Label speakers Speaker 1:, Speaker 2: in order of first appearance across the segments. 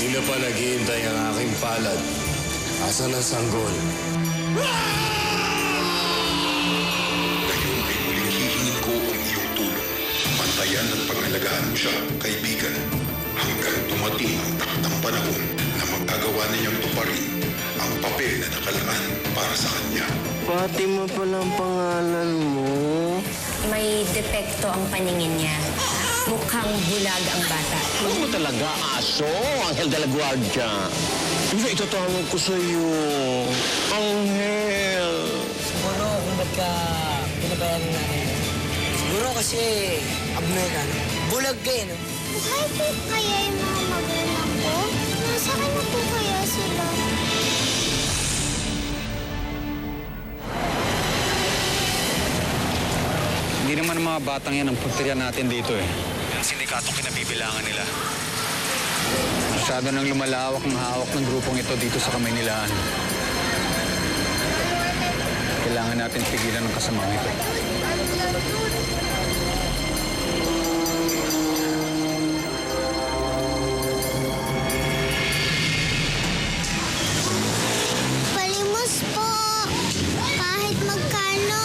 Speaker 1: Kanina pa naghihintay ang aking palad. Asan ang sanggol?
Speaker 2: Ngayon ay muling hihingin ko ang iyong tulong. Bantayan at pangalagaan mo siya, kaibigan, hanggang dumating ang taktang panahon na magagawa niyang tuparin ang papel na nakalaan para sa kanya.
Speaker 1: Fatima pala ang pangalan mo.
Speaker 3: May depekto ang paningin niya. Mukhang bulag ang bata.
Speaker 4: Ano mo talaga, aso? Angel de la Guardia. Hindi, itatawag ko sa'yo. Angel.
Speaker 5: Siguro kung ba't ka pinabayaran namin. Siguro kasi abnormal. Bulag ka eh, no?
Speaker 6: Buhay po kaya yung mga magulang ko? Nasaan na po kaya sila?
Speaker 7: Hindi naman ang mga batang yan ang pagtirya natin dito eh. Yung sindikatong kinabibilangan nila. Masyado nang lumalawak ang hawak ng grupong ito dito sa Kamaynilaan. Kailangan natin pigilan ang kasamang ito.
Speaker 6: Palimos po. Kahit magkano,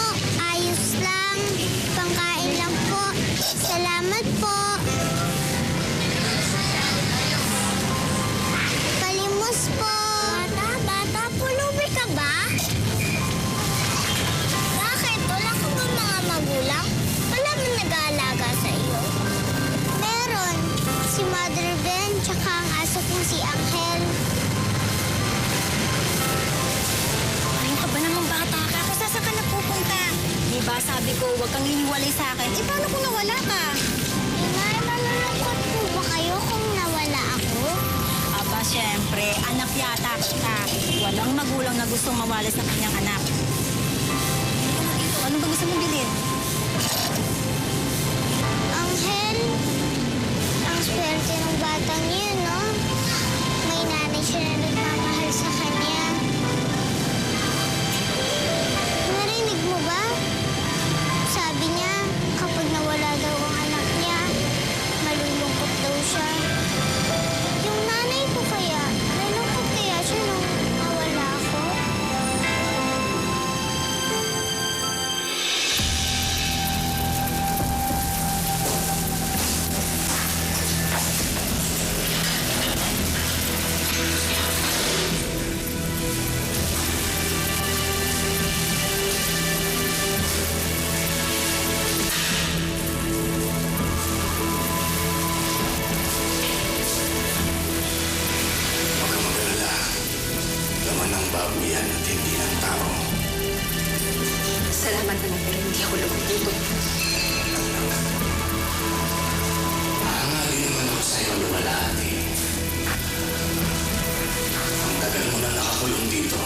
Speaker 6: ayos lang. Pangkain lang po. Salamat po. Palimos po. Bata, pulubi ka ba? Bakit? Wala ka ba mga magulang? Wala man nag-aalaga sa iyo? Meron. Si Mother Ben, tsaka ang aso kong si Angel.
Speaker 3: Ano ka ba namang bata ka? Kasi saan ka napupunta? Di ba sabi ko, huwag kang hiniwalay sa akin. Eh, paano kung nawala ka?
Speaker 6: Inay, malulungkot po ba kayo kung nawala ako?
Speaker 3: Aba, syempre, anak yata kita. Walang magulang na gustong mawala sa kanyang anak. Ano ba gusto mong bilhin?
Speaker 6: Angel, ang swerte ng batang yun, no? May nanay siya na nagmamahal sa kanya. Narinig mo ba? Sabi niya, kapag nawala daw ang anak niya, malulungkot daw siya. Yung nanay ko kaya, nalungkot kaya siya nung nawala ako?
Speaker 1: Huwag kang mag-alala. Laman ng baboy yan at hindi ng tao.
Speaker 3: Salamat naman, pero hindi ako lubog dito.
Speaker 1: Hangali naman ako sa'yo lumalati. Ang tagal mo na nakakulong dito.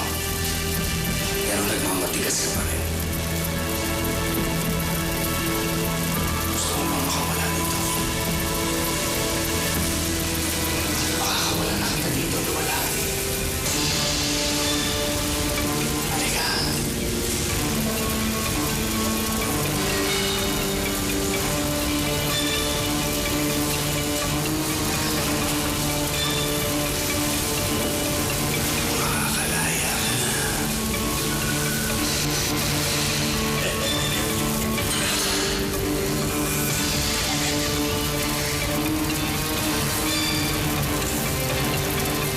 Speaker 1: Pero nagmamatigas ka pa rin. Gusto mo bang makawala dito? Makakawala na kita dito lumalati. Halika. Makakalaya ka na.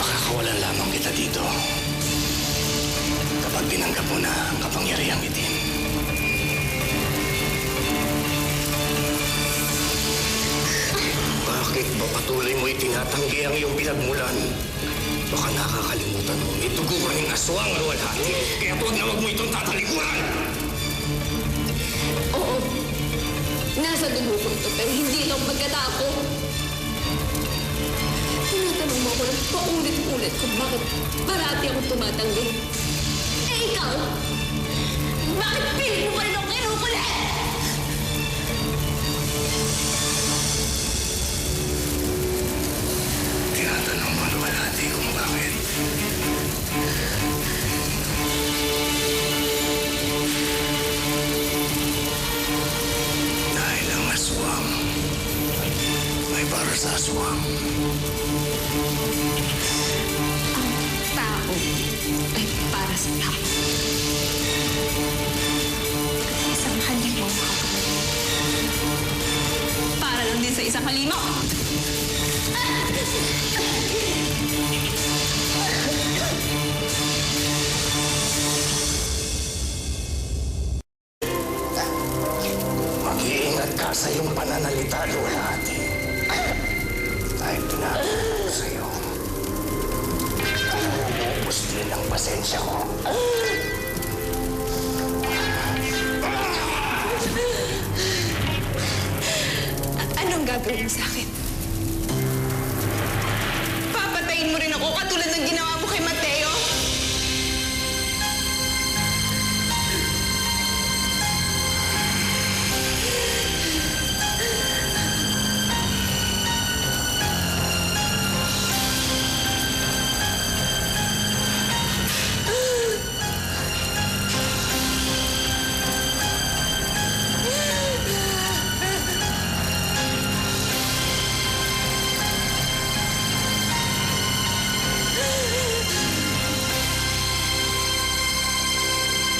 Speaker 1: Makakawalan lamang kita dito kapag tinanggap mo na ang kapangyarihang itim. Bakit ba patuloy mo itinatanggi ang iyong pinagmulan? Baka nakakalimutan mo, may dugo ka rin aswang luwalhati. Kaya huwag na huwag mo itong tatalikuran!
Speaker 8: Oo. Nasa dugo ko ito, pero hindi lang pagkatao. Tinatanong mo ako ng paulit-ulit kung bakit parati ako tumatanggi. Eh ikaw, bakit pilit mo pa rin ako kinukulit?
Speaker 1: Tinatanong mo luwalhati kung bakit. Dahil ang aswang may para sa aswang.
Speaker 8: ang halima.
Speaker 1: Mag-iingat ka sa iyong pananalita, Lola Ate. Dahil pinapagod ko sa iyo. Ubus din ang pasensya ko.
Speaker 8: Anong gagawin mo sa akin? Papatayin mo rin ako katulad ng ginawa mo kay Mateo?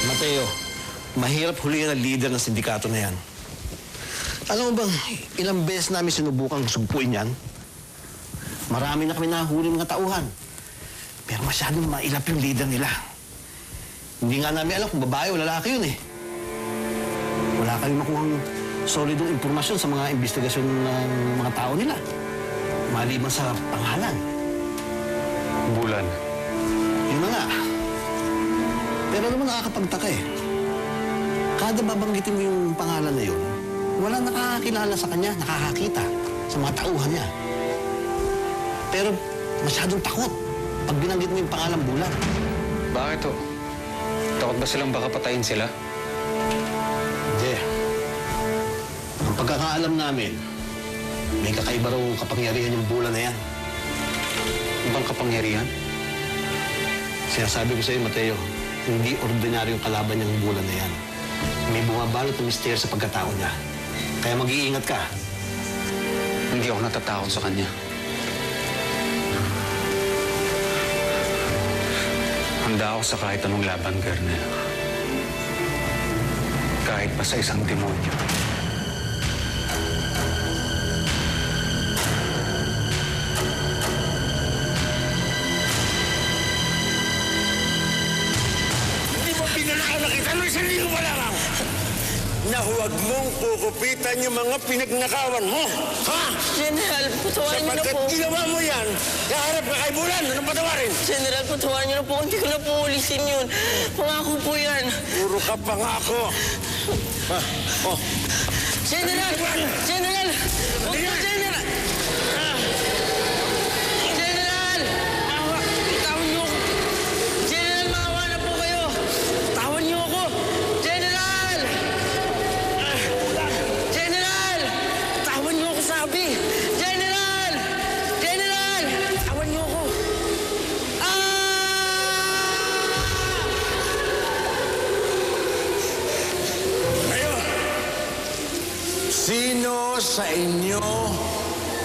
Speaker 9: Mateo, mahirap huliin ang leader ng sindikato na yan. Alam mo bang, ilang beses namin sinubukang sugpuin yan? Marami na kami nahuli mga tauhan. Pero masyadong mailap yung leader nila. Hindi nga namin alam kung babae o lalaki yun eh. Wala kami makuhang solidong impormasyon sa mga investigasyon ng mga tao nila. Maliban sa pangalan.
Speaker 7: Bulan.
Speaker 9: Yun na nga. Pero alam mo, nakakapagtaka eh. Kada babanggitin mo yung pangalan na yun, wala nakakakilala sa kanya, nakakakita sa mga tauhan niya. Pero masyadong takot pag binanggit mo yung pangalan Bulan.
Speaker 7: Bakit ho? Takot ba silang baka patayin sila?
Speaker 9: Hindi. Ang pagkakaalam namin, may kakaiba raw kapangyarihan yung Bulan na yan.
Speaker 7: Ibang kapangyarihan?
Speaker 9: Sinasabi ko sa iyo, Mateo, hindi ordinaryong kalaban niyang Bulan na yan. May bumabalot na misteryo sa pagkatao niya. Kaya mag-iingat ka.
Speaker 7: Hindi ako natatakot sa kanya. Handa ako sa kahit anong laban, Kernel. Kahit pa sa isang demonyo.
Speaker 10: Na huwag mong kukupitan yung mga pinagnakawan mo. Ha?
Speaker 5: General, patawarin niyo na
Speaker 10: Sapagkat
Speaker 5: po.
Speaker 10: ginawa mo yan, kaharap ka kay Bulan. Anong patawarin?
Speaker 5: General, patawarin niyo na po. Hindi ko na po ulisin yun. Pangako po yan.
Speaker 10: Puro ka pangako. Ha? Oh.
Speaker 5: General! General! Huwag po, General! General! Tawan niyo ako. General, maawa na po kayo. Tawan niyo ako. General! General! Tawan niyo ako, sabi. General! General! Tawan niyo ako.
Speaker 10: Kayo! Sino sa inyo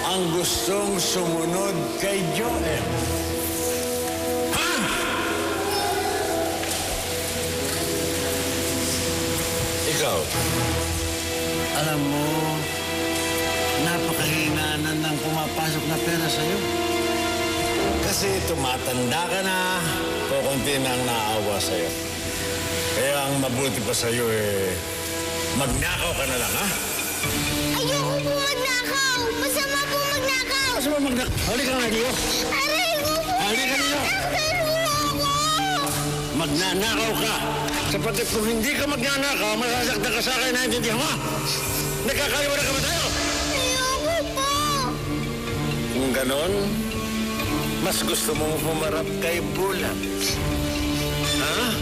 Speaker 10: ang gustong sumunod kay Joel? Ha? Ikaw?
Speaker 11: Alam mo, napakahinaanan ng pumapasok na pera sa'yo.
Speaker 10: Kasi tumatanda ka na, kukunti na ang naawa sa'yo. Kaya ang mabuti pa sa'yo magnakaw ka na lang, ha?
Speaker 6: Ayoko po magnakaw! Masama po magnakaw!
Speaker 10: Gusto mo magnakaw? Halika nga dito.
Speaker 6: Aray ko po!
Speaker 10: Halika dito.
Speaker 6: Pero ako!
Speaker 10: Magnanakaw ka. Sapagkat kung hindi ka magnanakaw, masasaktan ka sa akin, naintindihan mo? Nagkakaliwala ka ba tayo?
Speaker 6: Ayoko po!
Speaker 10: Kung ganon, mas gusto mong humarap kay Bulan. Ha?